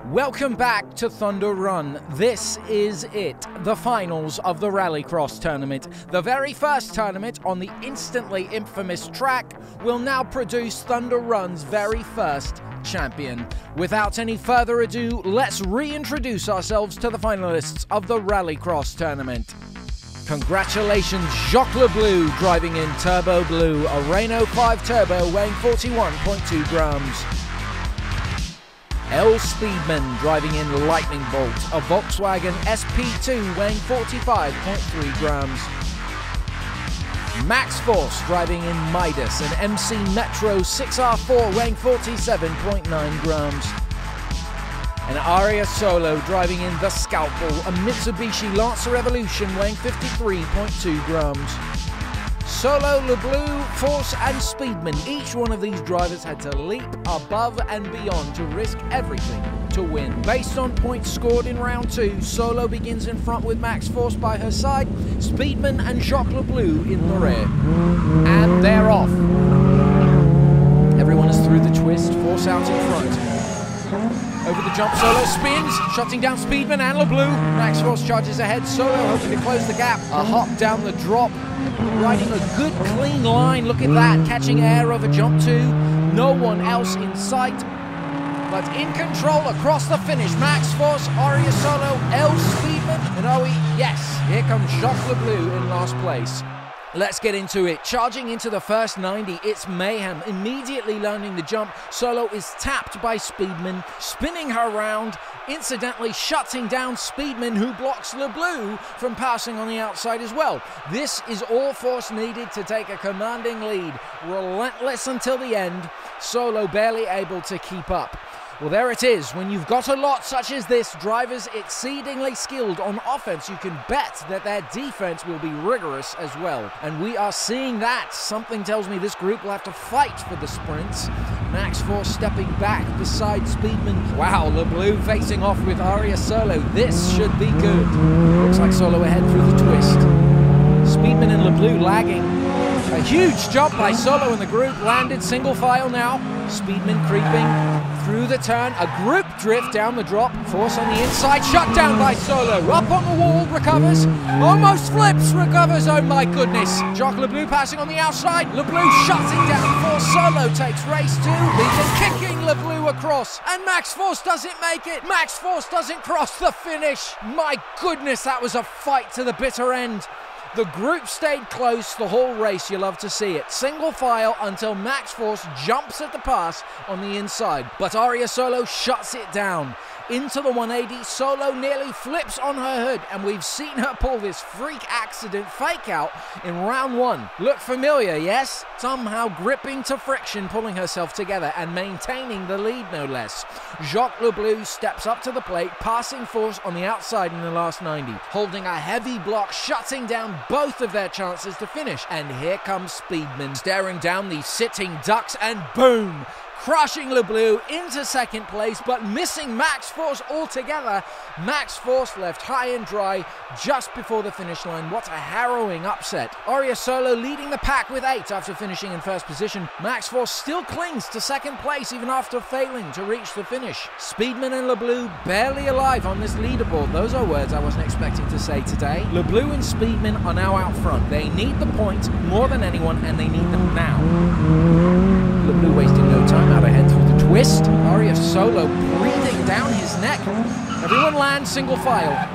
Welcome back to Thunder Run. This is it, the finals of the Rallycross tournament. The very first tournament on the instantly infamous track will now produce Thunder Run's very first champion. Without any further ado, let's reintroduce ourselves to the finalists of the Rallycross tournament. Congratulations, Jacques Lebleu driving in Turbo Blue, a Renault 5 Turbo weighing 41.2 grams. L. Speedman driving in Lightning Bolt, a Volkswagen SP2 weighing 45.3 grams. Max Force driving in Midas, an MC Metro 6R4 weighing 47.9 grams. And Aria Solo driving in the Scalpel, a Mitsubishi Lancer Evolution weighing 53.2 grams. Solo, Lebleu, Force and Speedman, each one of these drivers had to leap above and beyond to risk everything to win. Based on points scored in round 2, Solo begins in front with Max Force by her side, Speedman and Jacques Lebleu in the rear. And they're off. Everyone is through the twist, Force out in front. Over the jump, Solo spins, shutting down Speedman and Lebleu. Max Force charges ahead, Solo hoping to close the gap. A hop down the drop, riding a good clean line, look at that, catching air over jump 2. No one else in sight, but in control across the finish. Max Force, Aria Solo, L. Speedman, and yes, here comes Jacques Lebleu in last place. Let's get into it. Charging into the first 90, it's mayhem. Immediately learning the jump, Solo is tapped by Speedman, spinning her round, incidentally shutting down Speedman, who blocks Lebleu from passing on the outside as well. This is all Force needed to take a commanding lead. Relentless until the end, Solo barely able to keep up. Well, there it is. When you've got a lot such as this, drivers exceedingly skilled on offense, you can bet that their defense will be rigorous as well. And we are seeing that. Something tells me this group will have to fight for the sprints. Max Force stepping back beside Speedman. Wow, Lebleu facing off with Aria Solo. This should be good. Looks like Solo ahead through the twist. Speedman and Lebleu lagging. A huge jump by Solo in the group, landed single file now. Speedman creeping through the turn, a group drift down the drop. Force on the inside, shut down by Solo. Up on the wall, recovers, almost flips, recovers, oh my goodness. Jacques Lebleu passing on the outside, Lebleu shutting down Force. Solo takes race 2, leading, kicking Lebleu across, and Max Force doesn't make it. Max Force doesn't cross the finish. My goodness, that was a fight to the bitter end. The group stayed close the whole race, you love to see it. Single file until Max Force jumps at the pass on the inside. But Aria Solo shuts it down. Into the 180, Solo nearly flips on her hood, and we've seen her pull this freak accident fake out in round 1. Look familiar, yes? Somehow gripping to friction, pulling herself together and maintaining the lead no less. Jacques Lebleu steps up to the plate, passing Force on the outside in the last 90. Holding a heavy block, shutting down both of their chances to finish. And here comes Speedman, staring down the sitting ducks, and boom! Crushing Lebleu into second place, but missing Max Force altogether. Max Force left high and dry just before the finish line. What a harrowing upset. Aria Solo leading the pack with 8 after finishing in first position. Max Force still clings to second place even after failing to reach the finish. Speedman and Lebleu barely alive on this leaderboard. Those are words I wasn't expecting to say today. Lebleu and Speedman are now out front. They need the points more than anyone, and they need them now. Lebleu wasting no time out ahead through the twist. Aria Solo breathing down his neck. Everyone lands single file.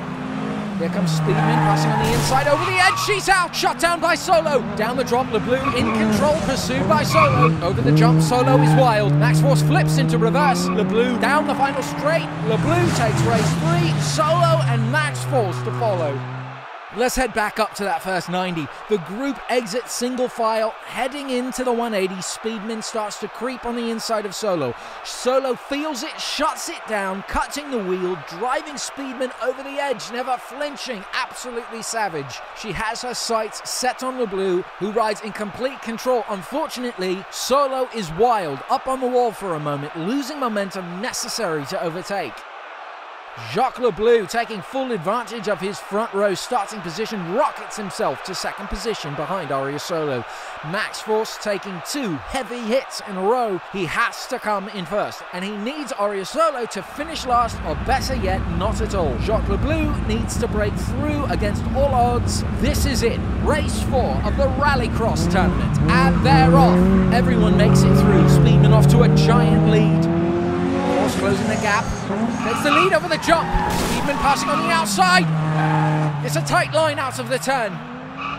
Here comes Speedman passing on the inside over the edge. She's out. Shut down by Solo. Down the drop, Lebleu in control, pursued by Solo. Over the jump, Solo is wild. Max Force flips into reverse. Lebleu down the final straight. Lebleu takes race 3. Solo and Max Force to follow. Let's head back up to that first 90. The group exits single file, heading into the 180. Speedman starts to creep on the inside of Solo. Solo feels it, shuts it down, cutting the wheel, driving Speedman over the edge, never flinching, absolutely savage. She has her sights set on Lebleu, who rides in complete control. Unfortunately, Solo is wild, up on the wall for a moment, losing momentum necessary to overtake. Jacques Lebleu, taking full advantage of his front row starting position, rockets himself to second position behind Ariasolo. Max Force taking 2 heavy hits in a row. He has to come in first, and he needs Ariasolo to finish last, or better yet, not at all. Jacques Lebleu needs to break through against all odds. This is it, race 4 of the Rallycross tournament, and they're off. Everyone makes it through. Speedman off to a giant lead. Force closing the gap, takes the lead over the jump. Speedman passing on the outside. It's a tight line out of the turn.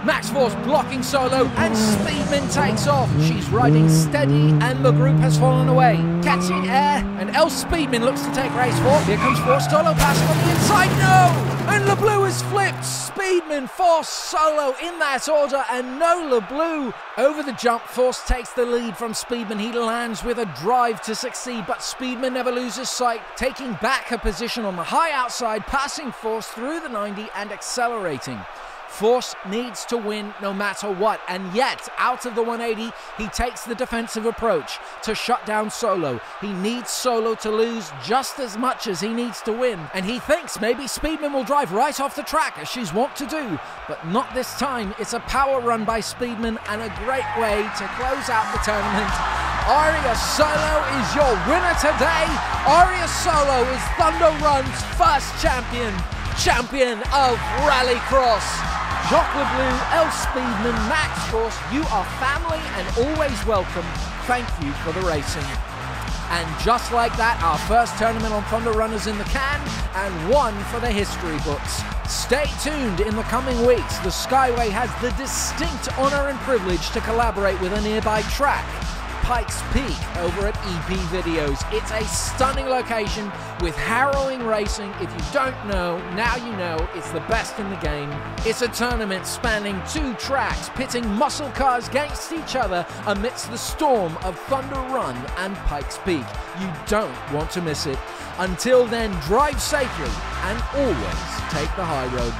Max Force blocking Solo, and Speedman takes off. She's riding steady, and the group has fallen away. Catching air, and El Speedman looks to take race 4. Here comes Force, Solo passing on the inside. No! And Lebleu is flipped. Speedman, Force, Solo in that order, and no Lebleu. Over the jump, Force takes the lead from Speedman. He lands with a drive to succeed, but Speedman never loses sight, taking back a position on the high outside, passing Force through the 90 and accelerating. Force needs to win no matter what, and yet, out of the 180, he takes the defensive approach to shut down Solo. He needs Solo to lose just as much as he needs to win, and he thinks maybe Speedman will drive right off the track, as she's wont to do, but not this time. It's a power run by Speedman, and a great way to close out the tournament. Ariasolo is your winner today. Ariasolo is Thunder Run's first champion of Rallycross. Jacques Lebleu, El Speedman, Max Force, you are family and always welcome. Thank you for the racing. And just like that, our first tournament on Thunder Runners in the can, and one for the history books. Stay tuned in the coming weeks. The Skyway has the distinct honor and privilege to collaborate with a nearby track, Pikes Peak, over at EP Videos. It's a stunning location with harrowing racing. If you don't know, now you know. It's the best in the game. It's a tournament spanning 2 tracks, pitting muscle cars against each other amidst the storm of Thunder Run and Pikes Peak. You don't want to miss it. Until then, drive safely and always take the high road.